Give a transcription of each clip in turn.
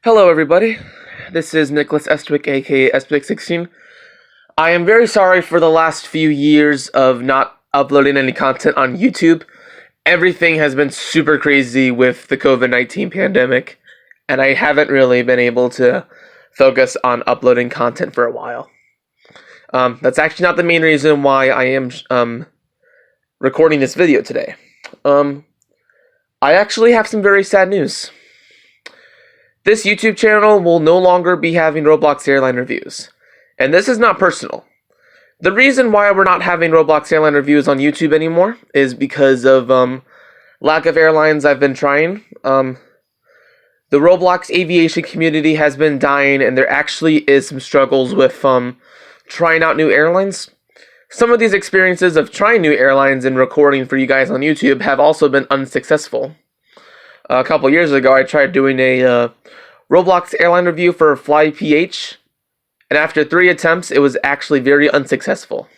Hello, everybody. This is Nicholas Estwick, aka Estwick16. I am very sorry for the last few years of not uploading any content on YouTube. Everything has been super crazy with the COVID-19 pandemic, and I haven't really been able to focus on uploading content for a while. That's actually not the main reason why I am recording this video today. I actually have some very sad news. This YouTube channel will no longer be having Roblox Airline reviews. And this is not personal. The reason why we're not having Roblox Airline reviews on YouTube anymore is because of lack of airlines I've been trying. The Roblox aviation community has been dying, and there actually is some struggles with trying out new airlines. Some of these experiences of trying new airlines and recording for you guys on YouTube have also been unsuccessful. A couple years ago, I tried doing a Roblox airline review for FlyPH, and after 3 attempts, it was actually very unsuccessful.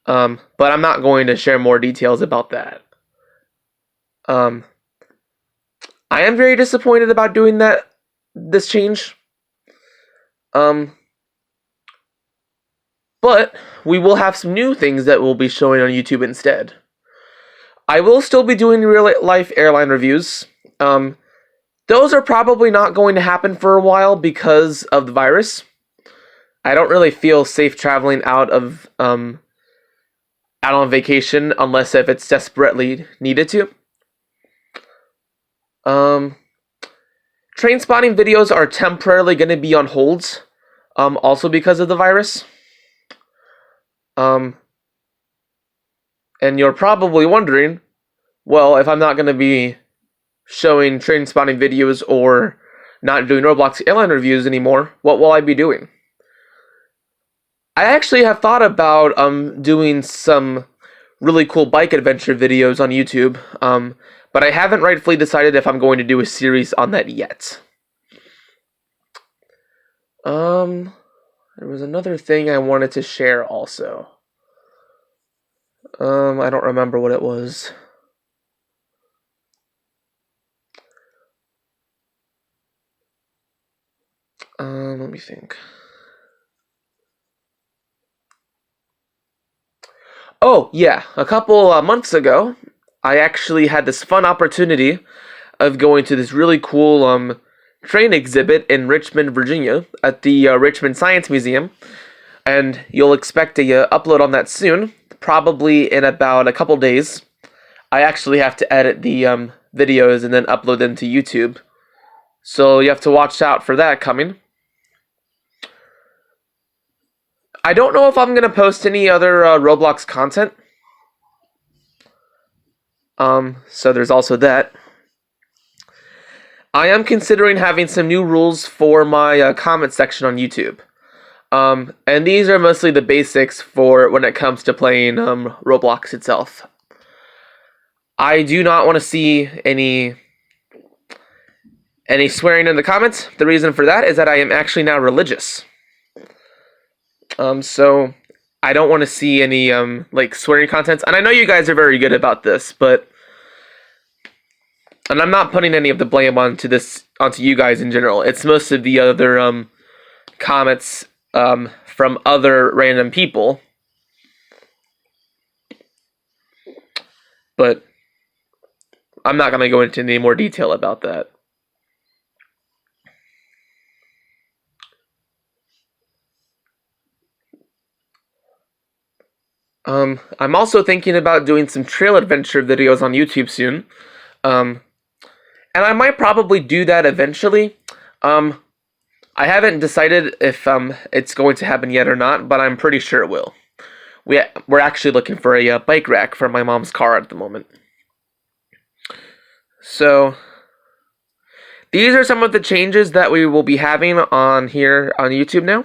But I'm not going to share more details about that. I am very disappointed about doing this change. But we will have some new things that we'll be showing on YouTube instead. I will still be doing real-life airline reviews. Those are probably not going to happen for a while because of the virus. I don't really feel safe traveling out on vacation unless if it's desperately needed to. Train spotting videos are temporarily going to be on hold, also because of the virus. And you're probably wondering, well, if I'm not going to be showing train spotting videos or not doing Roblox airline reviews anymore, what will I be doing? I actually have thought about doing some really cool bike adventure videos on YouTube, but I haven't rightfully decided if I'm going to do a series on that yet. There was another thing I wanted to share also. I don't remember what it was. Let me think. Oh, yeah. A couple months ago, I actually had this fun opportunity of going to this really cool train exhibit in Richmond, Virginia, at the Richmond Science Museum. And you'll expect a upload on that soon, probably in about a couple days. I actually have to edit the videos and then upload them to YouTube. So you have to watch out for that coming. I don't know if I'm going to post any other Roblox content. So there's also that. I am considering having some new rules for my comment section on YouTube. And these are mostly the basics for when it comes to playing Roblox itself. I do not want to see any swearing in the comments. The reason for that is that I am actually now religious. So I don't want to see any like swearing contents. And I know you guys are very good about this, and I'm not putting any of the blame onto you guys in general. It's most of the other comments from other random people. But I'm not going to go into any more detail about that. I'm also thinking about doing some trail adventure videos on YouTube soon. And I might probably do that eventually. I haven't decided if it's going to happen yet or not, but I'm pretty sure it will. We're actually looking for a bike rack for my mom's car at the moment. So these are some of the changes that we will be having on here on YouTube now.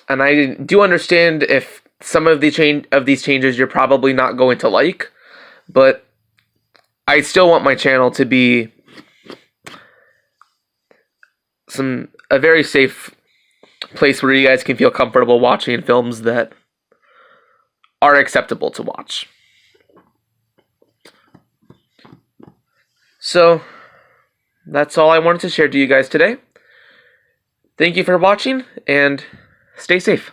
And I do understand if some of these changes you're probably not going to like, but I still want my channel to be a very safe place where you guys can feel comfortable watching films that are acceptable to watch. So, that's all I wanted to share to you guys today. Thank you for watching, and stay safe.